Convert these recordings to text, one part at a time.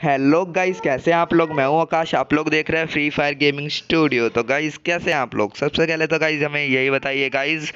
Hello guys, कैसे हैं आप लोग। मैं हूं आकाश, आप लोग देख रहे हैं फ्री फायर गेमिंग स्टूडियो। तो गाइस कैसे हैं आप लोग। सबसे पहले तो गाइस हमें यही बताइए गाइस।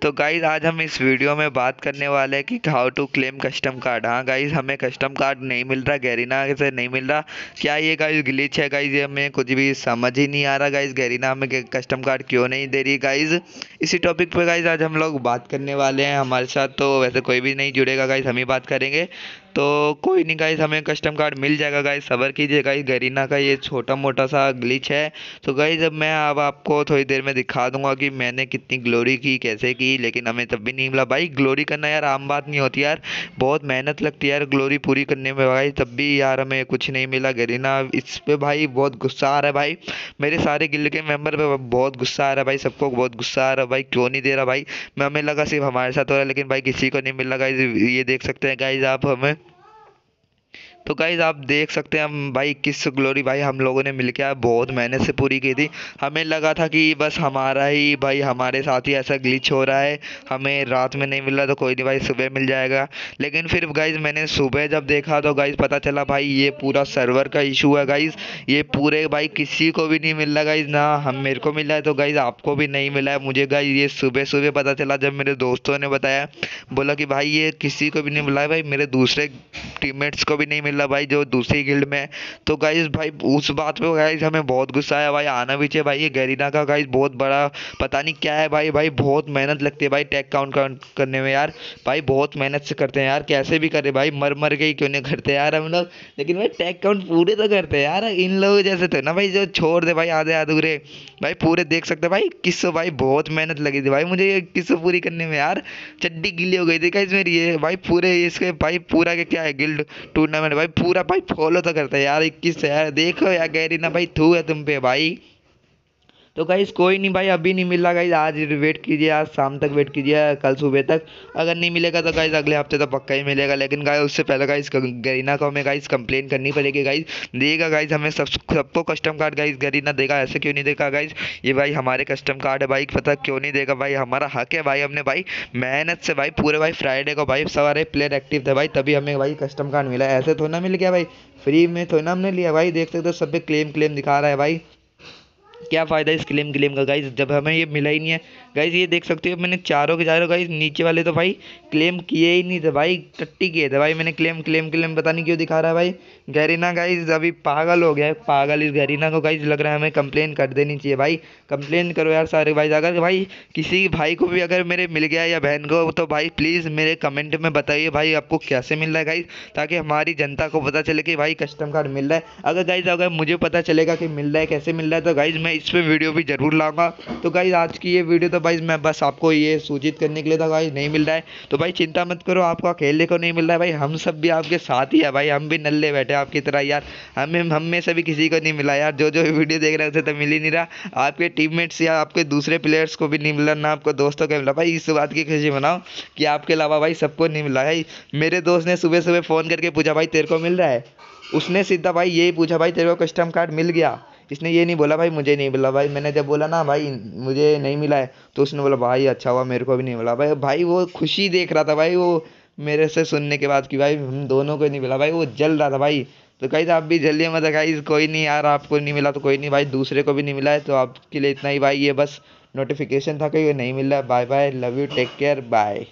तो गाइस आज हम इस वीडियो में बात करने वाले हैं कि how to claim custom card. हाँ गाइस, हमें कस्टम कार्ड नहीं मिल रहा, गैरीना से नहीं मिल रहा। क्या ये गाइस ग्लिच है गाइस, ये हमें कुछ भी समझ ही नहीं आ रहा गाइस। गैरीना हमें कस्टम कार्ड क्यों नहीं दे रही गाइस। इसी टॉपिक पे गाइस आज हम लोग बात करने वाले हैं। हमारे साथ तो वैसे कोई भी नहीं जुड़ेगा गाइस, हम ही बात करेंगे। तो कोई नहीं गाइस, हमें कस्टम कार्ड मिल जाएगा गाइस, सब्र कीजिए गाइस। गरीना का ये छोटा मोटा सा ग्लिच है। तो गाइस अब मैं अब आपको थोड़ी देर में दिखा दूंगा कि मैंने कितनी ग्लोरी की, कैसे की, लेकिन हमें तब भी नहीं मिला भाई। ग्लोरी करना यार आम बात नहीं होती यार, बहुत मेहनत लगती है यार ग्लोरी पूरी करने में भाई, तब भी यार हमें कुछ नहीं मिला। गरीना इस पे भाई बहुत गुस्सा आ रहा है भाई। मेरे सारे गिल्ड के मेंबर पे बहुत गुस्सा आ रहा है भाई, सबको बहुत गुस्सा आ रहा है भाई, क्यों नहीं दे रहा भाई। मैं हमें लगा सिर्फ हमारे साथ हो रहा है, लेकिन भाई किसी को नहीं मिल रहा गाइस। ये देख सकते हैं गाइस आप हमें। तो गाइज आप देख सकते हैं हम भाई किस ग्लोरी भाई हम लोगों ने मिलकर बहुत मेहनत से पूरी की थी। हमें लगा था कि बस हमारा ही भाई, हमारे साथ ही ऐसा ग्लिच हो रहा है, हमें रात में नहीं मिल रहा तो कोई नहीं भाई सुबह मिल जाएगा। लेकिन फिर गाइज मैंने सुबह जब देखा तो गाइज पता चला भाई ये पूरा सर्वर का इशू है गाइज। ये पूरे भाई किसी को भी नहीं मिल रहा गाइज, ना हम मेरे को मिला है तो गाइज आपको भी नहीं मिला है। मुझे गाइज ये सुबह सुबह पता चला जब मेरे दोस्तों ने बताया, बोला कि भाई ये किसी को भी नहीं मिला है भाई, मेरे दूसरे टीममेट्स को भी नहीं मिल रहा भाई जो दूसरी गिल्ड में है। तो गाइस भाई उस बात पे गाइस हमें बहुत गुस्सा आया भाई। आना भी चाहिए भाई, ये गैरीना का गाइस बहुत बड़ा पता नहीं क्या है भाई। भाई बहुत मेहनत लगती है भाई टैग काउंट करने में यार। भाई बहुत मेहनत से करते हैं यार, कैसे भी करे भाई, मर मर के ही क्यों नहीं करते यार हम लोग। लेकिन भाई टैग काउंट पूरे तो करते हैं यार, इन लोगों जैसे तो ना भाई जो छोड़ दे भाई आधे अधूरे। भाई पूरे देख सकते हैं भाई, किस्सों भाई बहुत मेहनत लगी थी भाई मुझे ये किस्सों पूरी करने में यार। चड्डी गीली हो गई थी गाइस मेरी ये भाई। पूरे इसके भाई पूरा के क्या है गिल्ड टूर्नामेंट भाई पूरा भाई फॉलो तो करता है यार। 21 है यार, देखो यार गैरीना भाई थू है तुम पे भाई। तो गाइस कोई नहीं भाई, अभी नहीं मिला गाइस, आज वेट कीजिए, आज शाम तक वेट कीजिए, कल सुबह तक। अगर नहीं मिलेगा तो गाइस अगले हफ्ते तो पक्का ही मिलेगा। लेकिन गाइस उससे पहले गाइस गरीना को हमें गाइस कंप्लेन करनी पड़ेगी गाइस। देगा गाइस हमें सबको कस्टम कार्ड गाइस गरीना देगा, ऐसे क्यों नहीं देगा गाइस। ये भाई हमारे कस्टम कार्ड है भाई, पता क्यों नहीं देगा भाई, हमारा हक है भाई। हमने भाई मेहनत से भाई पूरे भाई फ्राइडे को भाई सारे प्लेयर एक्टिव थे भाई, तभी हमें भाई कस्टम कार्ड मिला, ऐसे थोड़ा ना मिल गया भाई, फ्री में थोड़ा ना हमने लिया भाई। देख सकते हो सब पे क्लेम क्लेम दिखा रहा है भाई। क्या फ़ायदा इस क्लेम क्लेम का गाइस जब हमें ये मिला ही नहीं है। गाइस ये देख सकते हो मैंने चारों के चारों गाइस नीचे वाले तो भाई क्लेम किए ही नहीं थे भाई, टट्टी किए थे भाई मैंने। क्लेम क्लेम क्लेम पता नहीं क्यों दिखा रहा है भाई। गैरीना गाइस अभी पागल हो गया है, पागल इस गैरीना को गाइस लग रहा है हमें कंप्लेन कर देनी चाहिए भाई। कंप्लेन करो यार सारे भाई, अगर भाई किसी भाई को भी अगर मेरे मिल गया या बहन को तो भाई प्लीज़ मेरे कमेंट में बताइए भाई आपको कैसे मिल रहा है गाइस, ताकि हमारी जनता को पता चले कि भाई कस्टम कार्ड मिल रहा है। अगर गाइस अगर मुझे पता चलेगा कि मिल रहा है, कैसे मिल रहा है, तो गाइस मैं इस पे वीडियो भी जरूर लाऊंगा। तो गाइस आज की ये वीडियो तो भाई मैं बस आपको ये सूचित करने के लिए था गाइस, नहीं मिल रहा है तो भाई चिंता मत करो, आपको अकेले को नहीं मिल रहा है भाई, हम सब भी आपके साथ ही है भाई, हम भी नल्ले बैठे आपकी तरह यार। हम में से भी किसी को नहीं मिला यार, जो जो वीडियो देख रहे हैं उसे तो मिल ही नहीं रहा। आपके टीममेट्स या आपके दूसरे प्लेयर्स को भी नहीं मिला, ना आपको दोस्तों को मिला भाई। इस बात की खुशी मनाओ कि आपके अलावा भाई सबको नहीं मिला भाई। मेरे दोस्त ने सुबह सुबह फ़ोन करके पूछा भाई तेरे को मिल रहा है, उसने सीधा भाई यही पूछा भाई तेरे को कस्टम कार्ड मिल गया। इसने ये नहीं बोला भाई मुझे नहीं मिला भाई। मैंने जब बोला ना भाई मुझे नहीं मिला है तो उसने बोला भाई अच्छा हुआ मेरे को भी नहीं मिला भाई। भाई वो खुशी देख रहा था भाई वो मेरे से सुनने के बाद कि भाई हम दोनों को नहीं मिला भाई, वो जल रहा था भाई। तो गाइस आप भी जल्दी मत गाइस, कोई नहीं यार, आपको नहीं मिला तो कोई नहीं भाई, दूसरे को भी नहीं मिला है तो आपके लिए इतना ही भाई, ये बस नोटिफिकेशन था कि ये नहीं मिल रहा है। Bye bye, love you, take care, bye.